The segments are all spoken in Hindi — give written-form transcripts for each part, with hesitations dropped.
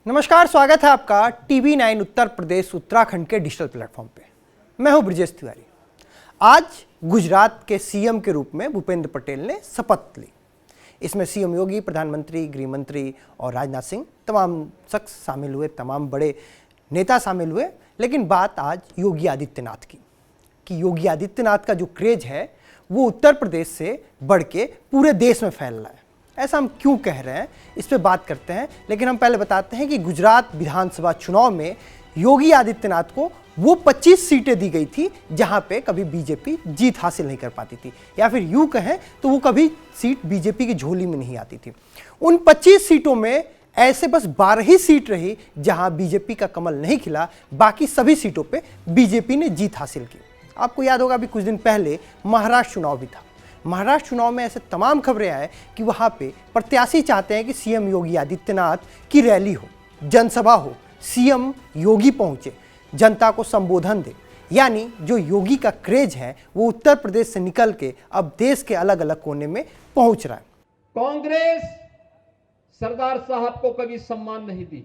नमस्कार, स्वागत है आपका टीवी 9 उत्तर प्रदेश उत्तराखंड के डिजिटल प्लेटफॉर्म पे। मैं हूं ब्रजेश तिवारी। आज गुजरात के सीएम के रूप में भूपेंद्र पटेल ने शपथ ली। इसमें सीएम योगी, प्रधानमंत्री, गृह मंत्री और राजनाथ सिंह तमाम शख्स शामिल हुए, तमाम बड़े नेता शामिल हुए। लेकिन बात आज योगी आदित्यनाथ की कि योगी आदित्यनाथ का जो क्रेज है वो उत्तर प्रदेश से बढ़ के पूरे देश में फैल रहा है। ऐसा हम क्यों कह रहे हैं, इस पे बात करते हैं। लेकिन हम पहले बताते हैं कि गुजरात विधानसभा चुनाव में योगी आदित्यनाथ को वो 25 सीटें दी गई थी जहां पे कभी बीजेपी जीत हासिल नहीं कर पाती थी, या फिर यूं कहें तो वो कभी सीट बीजेपी की झोली में नहीं आती थी। उन 25 सीटों में ऐसे बस 12 ही सीट रही जहां बीजेपी का कमल नहीं खिला। बाकी सभी सीटों पे बीजेपी ने जीत हासिल की। आपको याद होगा अभी कुछ दिन पहले महाराष्ट्र चुनाव भी था। महाराष्ट्र चुनाव में ऐसे तमाम खबरें आए कि वहाँ पे प्रत्याशी चाहते हैं कि सीएम योगी आदित्यनाथ की रैली हो, जनसभा हो, सीएम योगी पहुँचे, जनता को संबोधन दे। यानी जो योगी का क्रेज है वो उत्तर प्रदेश से निकल के अब देश के अलग अलग कोने में पहुँच रहा है। कांग्रेस सरदार साहब को कभी सम्मान नहीं दी।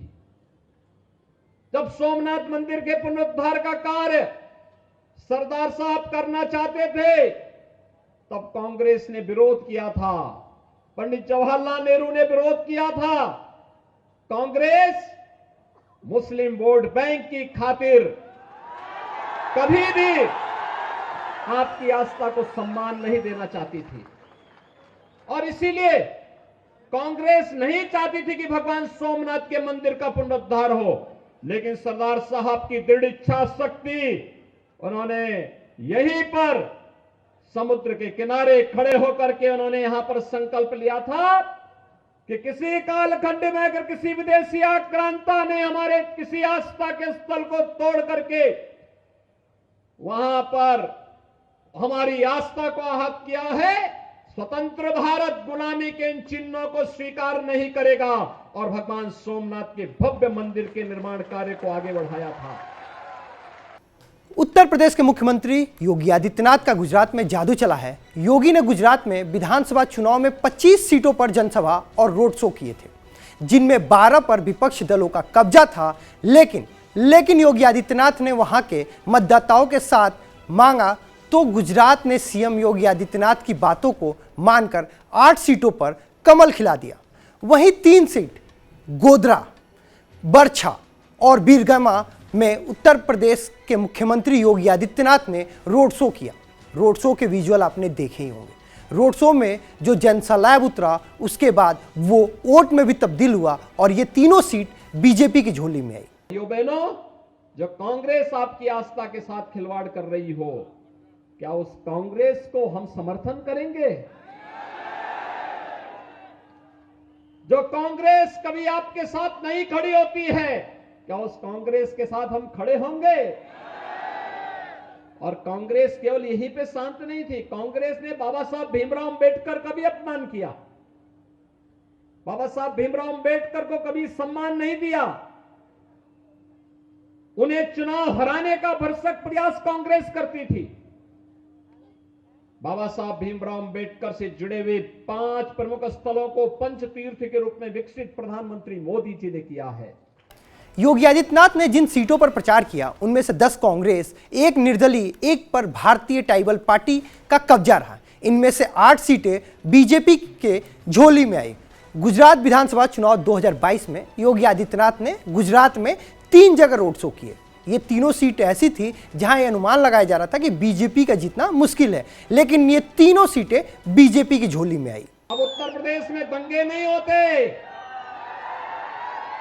जब सोमनाथ मंदिर के पुनरुद्धार का कार्य सरदार साहब करना चाहते थे तब कांग्रेस ने विरोध किया था, पंडित जवाहरलाल नेहरू ने विरोध किया था। कांग्रेस मुस्लिम वोट बैंक की खातिर कभी भी आपकी आस्था को सम्मान नहीं देना चाहती थी और इसीलिए कांग्रेस नहीं चाहती थी कि भगवान सोमनाथ के मंदिर का पुनरुद्धार हो। लेकिन सरदार साहब की दृढ़ इच्छा शक्ति, उन्होंने यहीं पर समुद्र के किनारे खड़े होकर के उन्होंने यहां पर संकल्प लिया था कि किसी कालखंड में अगर किसी विदेशी आक्रांता ने हमारे किसी आस्था के स्थल को तोड़ करके वहां पर हमारी आस्था को आहत किया है, स्वतंत्र भारत गुलामी के इन चिन्हों को स्वीकार नहीं करेगा। और भगवान सोमनाथ के भव्य मंदिर के निर्माण कार्य को आगे बढ़ाया था। उत्तर प्रदेश के मुख्यमंत्री योगी आदित्यनाथ का गुजरात में जादू चला है। योगी ने गुजरात में विधानसभा चुनाव में 25 सीटों पर जनसभा और रोड शो किए थे, जिनमें 12 पर विपक्षी दलों का कब्जा था। लेकिन योगी आदित्यनाथ ने वहां के मतदाताओं के साथ मांगा तो गुजरात ने सीएम योगी आदित्यनाथ की बातों को मानकर 8 सीटों पर कमल खिला दिया। वहीं 3 सीट गोधरा, बरछा और बीरगमा में उत्तर प्रदेश के मुख्यमंत्री योगी आदित्यनाथ ने रोड शो किया। रोड शो के विजुअल आपने देखे ही होंगे। रोड शो में जो जनसैलाब उतरा उसके बाद वो वोट में भी तब्दील हुआ और ये तीनों सीट बीजेपी की झोली में आई। भाइयों बहनों, जो कांग्रेस आपकी आस्था के साथ खिलवाड़ कर रही हो, क्या उस कांग्रेस को हम समर्थन करेंगे? जो कांग्रेस कभी आपके साथ नहीं खड़ी होती है, क्या उस कांग्रेस के साथ हम खड़े होंगे? और कांग्रेस केवल यहीं पे शांत नहीं थी। कांग्रेस ने बाबा साहब भीमराव अंबेडकर का भी अपमान किया। बाबा साहब भीमराव अंबेडकर को कभी सम्मान नहीं दिया। उन्हें चुनाव हराने का भरसक प्रयास कांग्रेस करती थी। बाबा साहब भीमराव अंबेडकर से जुड़े हुए 5 प्रमुख स्थलों को पंचतीर्थ के रूप में विकसित प्रधानमंत्री मोदी जी ने किया है। योगी आदित्यनाथ ने जिन सीटों पर प्रचार किया उनमें से 10 कांग्रेस, 1 निर्दलीय, 1 पर भारतीय ट्राइबल पार्टी का कब्जा रहा। इनमें से 8 सीटें बीजेपी के झोली में आई। गुजरात विधानसभा चुनाव 2022 में योगी आदित्यनाथ ने गुजरात में 3 जगह रोड शो किए। ये तीनों सीटें ऐसी थी जहां ये अनुमान लगाया जा रहा था कि बीजेपी का जीतना मुश्किल है, लेकिन ये तीनों सीटें बीजेपी की झोली में आई। अब उत्तर प्रदेश में दंगे नहीं होते।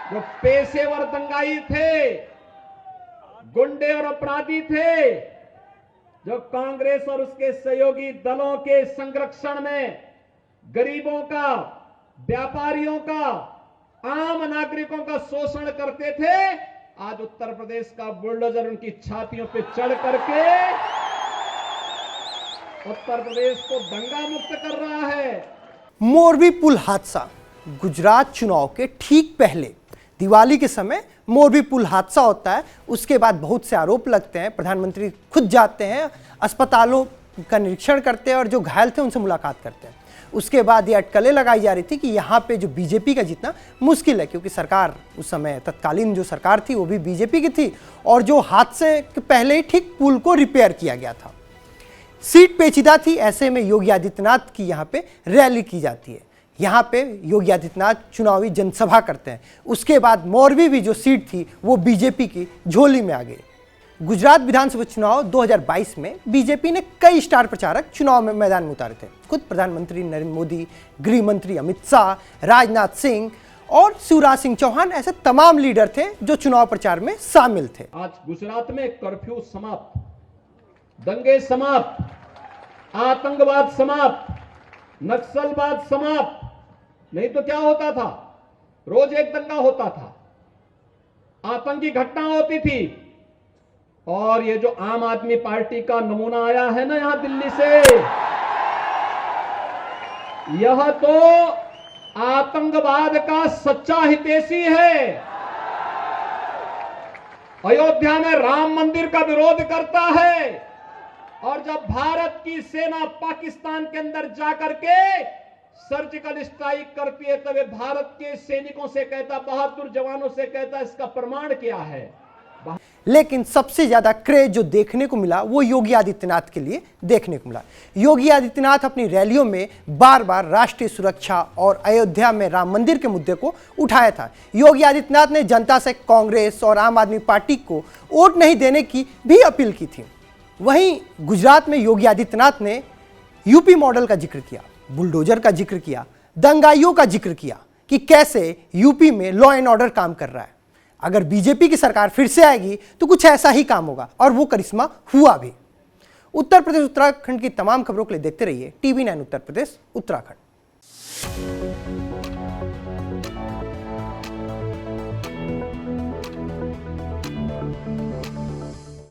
जो पेशेवर दंगाई थे, गुंडे और अपराधी थे, जो कांग्रेस और उसके सहयोगी दलों के संरक्षण में गरीबों का, व्यापारियों का, आम नागरिकों का शोषण करते थे, आज उत्तर प्रदेश का बुलडोजर उनकी छातियों पे चढ़ करके उत्तर प्रदेश को दंगा मुक्त कर रहा है। मोरबी पुल हादसा गुजरात चुनाव के ठीक पहले दिवाली के समय मोरबी पुल हादसा होता है। उसके बाद बहुत से आरोप लगते हैं। प्रधानमंत्री खुद जाते हैं, अस्पतालों का निरीक्षण करते हैं और जो घायल थे उनसे मुलाकात करते हैं। उसके बाद ये अटकलें लगाई जा रही थी कि यहाँ पे जो बीजेपी का जीतना मुश्किल है, क्योंकि सरकार उस समय तत्कालीन जो सरकार थी वो भी बीजेपी की थी और जो हादसे के पहले ही ठीक पुल को रिपेयर किया गया था। सीट पेचीदा थी, ऐसे में योगी आदित्यनाथ की यहाँ पे रैली की जाती है। यहाँ पे योगी आदित्यनाथ चुनावी जनसभा करते हैं। उसके बाद मोरबी भी जो सीट थी वो बीजेपी की झोली में आ गई। गुजरात विधानसभा चुनाव 2022 में बीजेपी ने कई स्टार प्रचारक चुनाव में मैदान में उतारे थे। खुद प्रधानमंत्री नरेंद्र मोदी, गृह मंत्री अमित शाह, राजनाथ सिंह और शिवराज सिंह चौहान ऐसे तमाम लीडर थे जो चुनाव प्रचार में शामिल थे। आज गुजरात में कर्फ्यू समाप्त, दंगे समाप्त, आतंकवाद समाप्त, नक्सलवाद समाप्त। नहीं तो क्या होता था, रोज एक दंगा होता था, आतंकी घटना होती थी। और ये जो आम आदमी पार्टी का नमूना आया है ना यहां दिल्ली से, यह तो आतंकवाद का सच्चा हितैषी है। अयोध्या में राम मंदिर का विरोध करता है और जब भारत की सेना पाकिस्तान के अंदर जाकर के सर्जिकल स्ट्राइक करती है तब वे भारत के सैनिकों से कहता, बहादुर जवानों से कहता, इसका प्रमाण क्या है। लेकिन सबसे ज्यादा क्रेज जो देखने को मिला वो योगी आदित्यनाथ के लिए देखने को मिला। योगी आदित्यनाथ अपनी रैलियों में बार बार राष्ट्रीय सुरक्षा और अयोध्या में राम मंदिर के मुद्दे को उठाया था। योगी आदित्यनाथ ने जनता से कांग्रेस और आम आदमी पार्टी को वोट नहीं देने की भी अपील की थी। वहीं गुजरात में योगी आदित्यनाथ ने यूपी मॉडल का जिक्र किया, बुलडोजर का जिक्र किया, दंगाइयों का जिक्र किया कि कैसे यूपी में लॉ एंड ऑर्डर काम कर रहा है। अगर बीजेपी की सरकार फिर से आएगी तो कुछ ऐसा ही काम होगा और वो करिश्मा हुआ भी। उत्तर प्रदेश उत्तराखंड की तमाम खबरों के लिए देखते रहिए TV9 उत्तर प्रदेश उत्तराखंड।